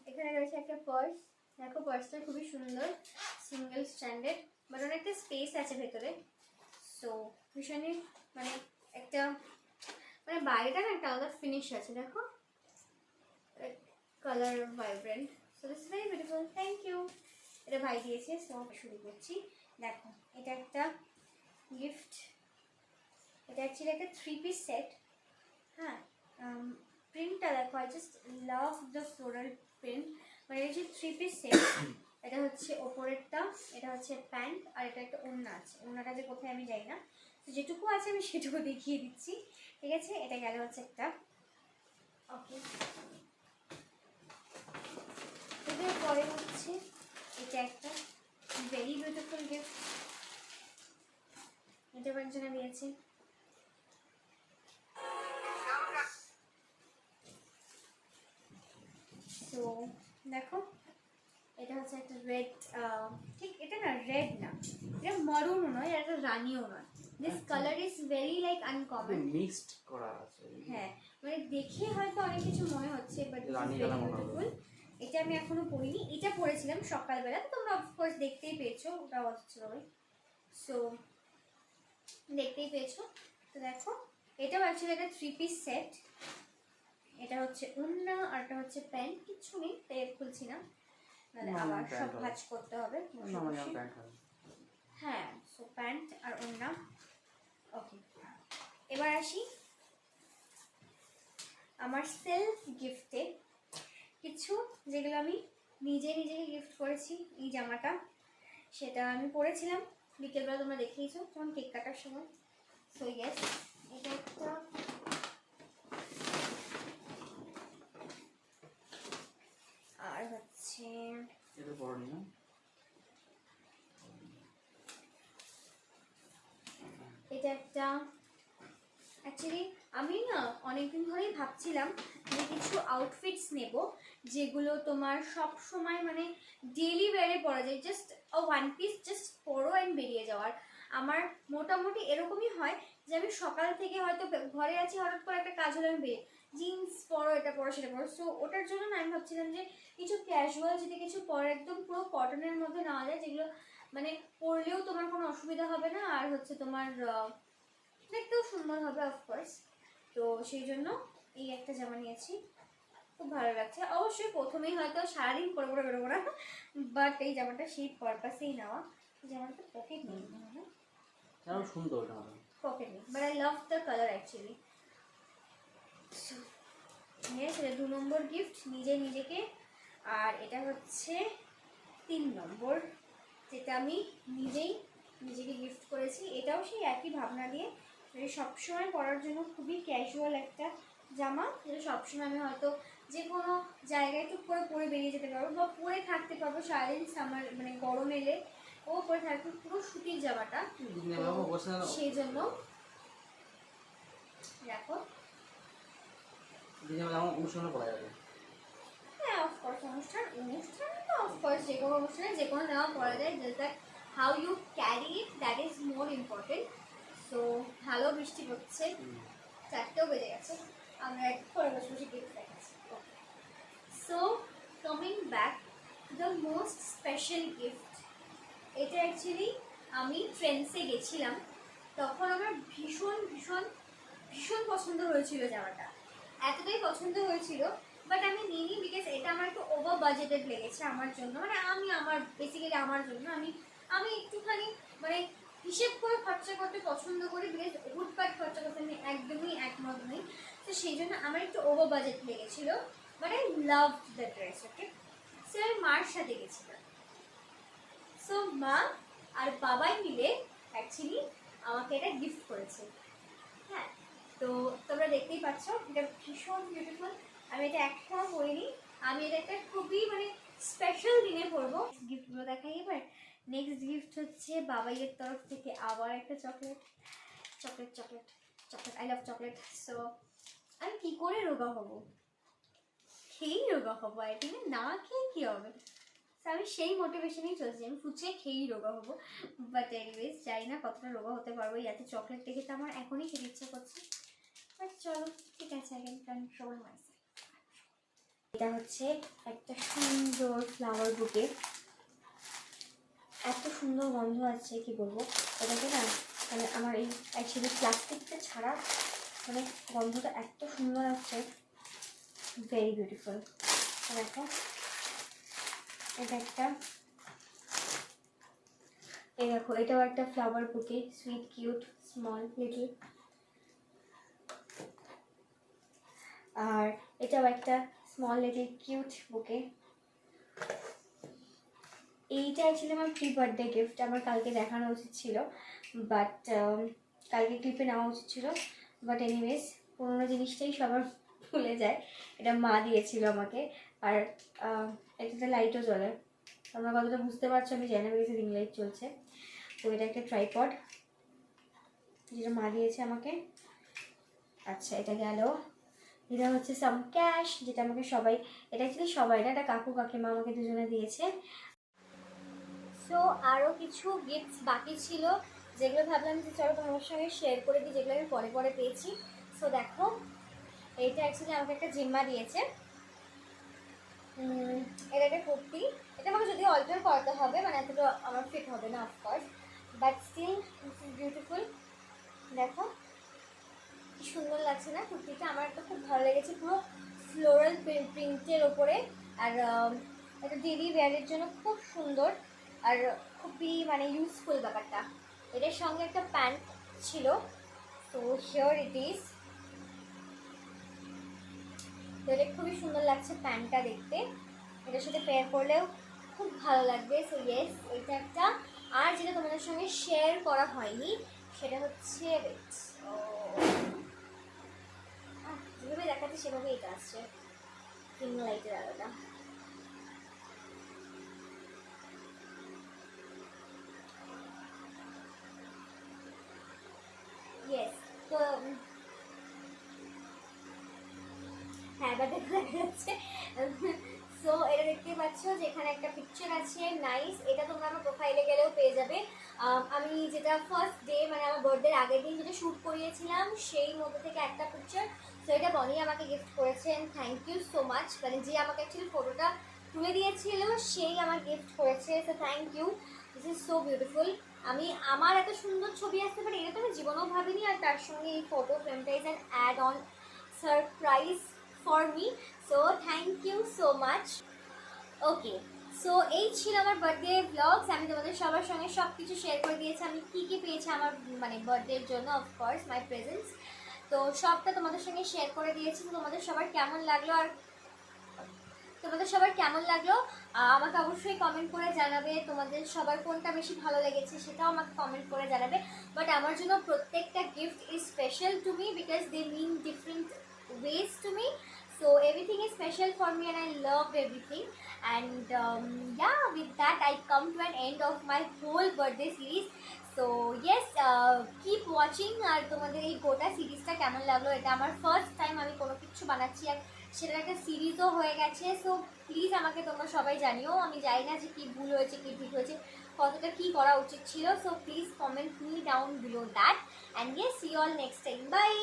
এখানে রয়েছে একটা পার্স। দেখো পার্সটা খুবই সুন্দর, সিঙ্গেল স্ট্যান্ডার্ড, বাট অনেকটা স্পেস আছে ভেতরে। সো ভীষণই মানে একটা মানে বাইরেটা না একটা আলাদা ফিনিশ আছে। দেখো colour vibrant, so this is very beautiful. Thank you. এটা ভাই দিয়েছে। সো শুরু করছি। দেখো এটা একটা গিফট। এটা অ্যাকচুয়ালি একটা 3 পিস সেট। হ্যাঁ, প্রিন্টটা দেখো, I just love the floral print. মানে এই যে 3 পিস সেট, এটা হচ্ছে ওপরেরটা, এটা হচ্ছে প্যান্ট, আর এটা একটা ওড়না আছে। ওড়নাটা যে কোথায় আমি যাই না, তো যেটুকু আছে আমি সেটুকু দেখিয়ে দিচ্ছি, ঠিক আছে? এটা গেল হচ্ছে একটা। ওকে, এদের পরে হচ্ছে এটা একটা ভেরি বিউটিফুল গিফট। এটা একজনে দিয়েছে। তো দেখো এটা হচ্ছে একটা রেড, ঠিক এটা না রেড না, এটা মারুন নয়, এটা রানিও নয়। This colour is very like uncommon, mixed করা আছে। হ্যাঁ, মানে দেখে হয়তো অনেক কিছু মনে হচ্ছে, বাট রানী কালার মনে হবে। এটা আমি এখনো পরিনি, এটা পরেছিলাম সকালবেলা, তো তোমরা অফকোর্স দেখতেই পেয়েছো, ওটা হচ্ছে ভাই। সো দেখতেই পেয়েছো। তো দেখো এটাও অ্যাকচুয়ালি একটা 3 পিস সেট। এটা হচ্ছে ওড়না আর এটা হচ্ছে প্যান্ট। কিচ্ছু নেই তাই খুলছি না, নাহলে আবার সব ভাঁজ করতে হবে। হ্যাঁ, সো প্যান্ট আর ওড়না। ওকে, এবার আসি আমার সেলফ গিফটে কিছু, যেগুলো আমি নিজে নিজেকে গিফট করেছি। এই জামাটা, সেটা আমি পরেছিলাম বিকেলবেলা, তোমরা দেখিয়েছো তখন কেক কাটার সময়। সো ইয়েস, এটা একটা আর হচ্ছে এটা পড়নি না, এটা একটা। অ্যাকচুয়ালি আমি না অনেকদিন ধরেই ভাবছিলাম যে কিছু আউটফিটস নেব যেগুলো তোমার সব সময় মানে ডেইলি ওয়্যারে পরা যায়, জাস্ট ওয়ান পিস জাস্ট পরো অ্যান্ড বেরিয়ে যাওয়ার। আমার মোটামুটি এরকমই হয় যে আমি সকাল থেকে হয়তো ঘরে আছি, হঠাৎ করে একটা কাজ হলে আমি বেরিয়ে জিন্স পরো, এটা পরো, সেটা পরো। সো ওটার জন্য না আমি ভাবছিলাম যে কিছু ক্যাজুয়াল যদি কিছু পরো, একদম পুরো কটনের মধ্যে নেওয়া যায়, যেগুলো মানে পরলেও তোমার কোনো অসুবিধা হবে না, আর হচ্ছে তোমার দেখতেও সুন্দর হবে অফকোর্স। তো সেই জন্য এই একটা জামা নিয়েছি, খুব ভালো লাগছে। অবশ্যই প্রথমেই হয়তো সারাদিন পরে পরে বেরোবো না, বাট এই জামাটা সেই পারপাসেই নেওয়া। জামাটা পকেট নেই, সুন্দর পকেট নেই, but I love the colour actually. সেটা 2 নম্বর গিফট নিজে নিজেকে। আর এটা হচ্ছে 3 নম্বর, যেটা আমি নিজেই নিজেকে গিফট করেছি। এটাও সেই একই ভাবনা দিয়ে, সবসময় পরার জন্য খুবই ক্যাজুয়াল একটা জামা, যেটা সবসময় আমি হয়তো যে কোনো জায়গায় টুক করে পরে বেরিয়ে যেতে পারবো বা পরে থাকতে পারবো সারাদিন। সামার মানে গরম এলে ও পরে থাকবে, পুরো সুতির জামাটা। সেই জন্য দেখো, অনুষ্ঠানে পড়া যাবে। হ্যাঁ অফকোর্স, অনুষ্ঠান তো অফকোর্স যে কোনো অনুষ্ঠানে যে কোনো নেওয়া পড়া যায়, just that how you carry it, that is more important. So ভালো বৃষ্টি হচ্ছে, 4টেও বেজে গেছে, আমরা একটু করে বসে বসে গিফট দেখাচ্ছি। So coming back the most special gift, এটা অ্যাকচুয়ালি আমি ট্রেন্ডসে গেছিলাম, তখন আমার ভীষণ ভীষণ ভীষণ পছন্দ হয়েছিল জামাটা, এতটাই পছন্দ হয়েছিল, বাট আমি নিইনি বিকজ এটা আমার একটু ওভার বাজেটেড লেগেছে আমার জন্য। মানে আমি আমার বেসিক্যালি আমার জন্য আমি একটুখানি মানে হিসেব করে খরচা করতে পছন্দ করি, বিকজ হুটপাট খরচা করতে আমি একদমই একমত নই। তো সেই জন্য আমার একটু ওভার বাজেট লেগেছিল, but I love the dress. Okay, so আমি মার সাথে গেছিলাম। সো মা আর বাবাই মিলে অ্যাকচুয়ালি আমাকে এটা গিফট করেছে। হ্যাঁ, তো তোমরা দেখতেই পাচ্ছ এটা ভীষণ বিউটিফুল। আমি এটা একটাও পরিনি, আমি এটা একটা খুবই মানে স্পেশাল দিনে পরবো। গিফটগুলো দেখাই এবার। নেক্সট গিফট হচ্ছে বাবাইয়ের তরফ থেকে আবার একটা chocolate. Chocolate chocolate chocolate, I love chocolate. So আমি কী করে রোগা হবো? খেয়েই রোগা হবো, আই থিঙ্ক। না খেয়ে কী হবে? আমি সেই মোটিভেশনেই চলছি, আমি ফুচকে খেয়েই রোগা হবো। বাট এনিওয়েজ জানি না কতটা রোগা হতে পারবো, এত চকলেট দেখে তো আমার এখনই খেতে ইচ্ছা করছে। বাট চলো, ঠিক আছে, আই ক্যান কন্ট্রোল মাইসেলফ। এটা হচ্ছে একটা সুন্দর ফ্লাওয়ার বুকে, এত সুন্দর গন্ধ আছে কি বলবো। এটাকে না মানে আমার এই অ্যাকচুয়ালি প্লাস্টিকটা ছাড়া মানে গন্ধটা এত সুন্দর আছে, ভেরি বিউটিফুল। দেখো এটা একটা, এই দেখো এটাও একটা ফ্লাওয়ার বুকে, সুইট কিউট স্মল লিটল। আর এটাও একটা স্মল লিটল কিউট বুকে। এইটা অ্যাকচুয়ালি আমার প্রি বার্থডে গিফট, আমার কালকে দেখানো উচিত ছিল, বাট কালকে ক্লিপে নেওয়া উচিত ছিল, বাট এনিওয়েজ পুরোনো জিনিসটাই সবার ভুলে যায়। এটা মা দিয়েছিল আমাকে। আর এটাতে লাইটও জ্বলে, তোমরা কতটা বুঝতে পারছো আমি জানি না, বিকজ রিং লাইট চলছে। তো এটা একটা ট্রাইপড যেটা মা দিয়েছে আমাকে। আচ্ছা এটা গেল। এটা হচ্ছে সাম ক্যাশ, যেটা আমাকে সবাই, এটা অ্যাকচুয়ালি সবাই না, এটা কাকু কাকিমা আমাকে দুজনে দিয়েছে। সো আরও কিছু গিফটস বাকি ছিল যেগুলো ভাবলাম যে চলো তোমার সঙ্গে শেয়ার করে দিই, যেগুলো আমি পরে পরে পেয়েছি। সো দেখো এইটা অ্যাকচুয়ালি আমাকে একটা জিম্মা দিয়েছে, এটা একটা কুর্তি। এটা আমাকে যদিও অল্টার করাতে হবে, মানে এতটা আমার ফিট হবে না of course, but still this is beautiful. দেখো কি সুন্দর লাগছে না কুর্তিটা, আমার একটা খুব ভালো লেগেছে, পুরো ফ্লোরাল প্রিন্টের ওপরে। আর এটা ডেলি ওয়্যারের জন্য খুব সুন্দর আর খুবই মানে ইউজফুল ব্যাপারটা। এটার সঙ্গে একটা প্যান্ট ছিল, তো হিয়ার ইট ইজ। তো এটা খুবই সুন্দর লাগছে প্যান্টটা দেখতে, এটার সাথে পেয়ার করলেও খুব ভালো লাগবে। সো ইয়েস এটা একটা। আর যেটা তোমাদের সঙ্গে শেয়ার করা হয়নি সেটা হচ্ছে যেভাবে দেখাচ্ছে সেভাবে এটা আসছে রিং লাইটের আলোটা। ইয়েস তো হ্যাঁ এবার দেখা যাচ্ছে। সো এটা দেখতে পাচ্ছ যে এখানে একটা পিকচার আছে, নাইস। এটা তোমরা আমার প্রোফাইলে গেলেও পেয়ে যাবে। আমি যেটা ফার্স্ট ডে মানে আমার বার্থডের আগের দিন যেটা শ্যুট করিয়েছিলাম সেই মধ্যে থেকে একটা পিকচার। সো এটা বনি আমাকে গিফট করেছেন, থ্যাংক ইউ সো মাচ। মানে যে আমাকে অ্যাকচুয়ালি ফটোটা তুলে দিয়েছিল সেই আমার গিফট করেছে, so thank you, this is so beautiful. আমি আমার এত সুন্দর ছবি আসতে পারে এটা তো আমি জীবনেও ভাবিনি। আর তার সঙ্গে এই ফটো ফ্রেমটা is an add on surprise for me, so thank you so much. Okay so এই ছিল আমার বার্থডে ব্লগস, আমি তোমাদের সবার সঙ্গে সব কিছু শেয়ার করে দিয়েছি আমি কী কী পেয়েছি আমার মানে বার্থডের জন্য, অফকোর্স মাই প্রেজেন্স। তো সবটা তোমাদের সঙ্গে শেয়ার করে দিয়েছি। তো তোমাদের সবার কেমন লাগলো আর তোমাদের সবার কেমন লাগলো আমাকে অবশ্যই কমেন্ট করে জানাবে। তোমাদের সবার কোনটা বেশি ভালো লেগেছে সেটাও আমাকে কমেন্ট করে জানাবে। বাট আমার জন্য প্রত্যেকটা gift is special to me because they mean different ways to me, so everything is special for me and I love everything. And yeah, with that I come to an end of my whole birthday series. So yes, keep watching. আর তোমাদের এই গোটা সিরিজটা কেমন লাগলো, এটা আমার first time আমি কোনো কিছু বানাচ্ছি আর সেটার একটা সিরিজও হয়ে গেছে। সো প্লিজ আমাকে তোমরা সবাই জানিও, আমি জানি না যে কী ভুল হয়েছে কী ঠিক হয়েছে, কতটা কী করা উচিত ছিল। So please comment me down below that, and yes see all next time, by.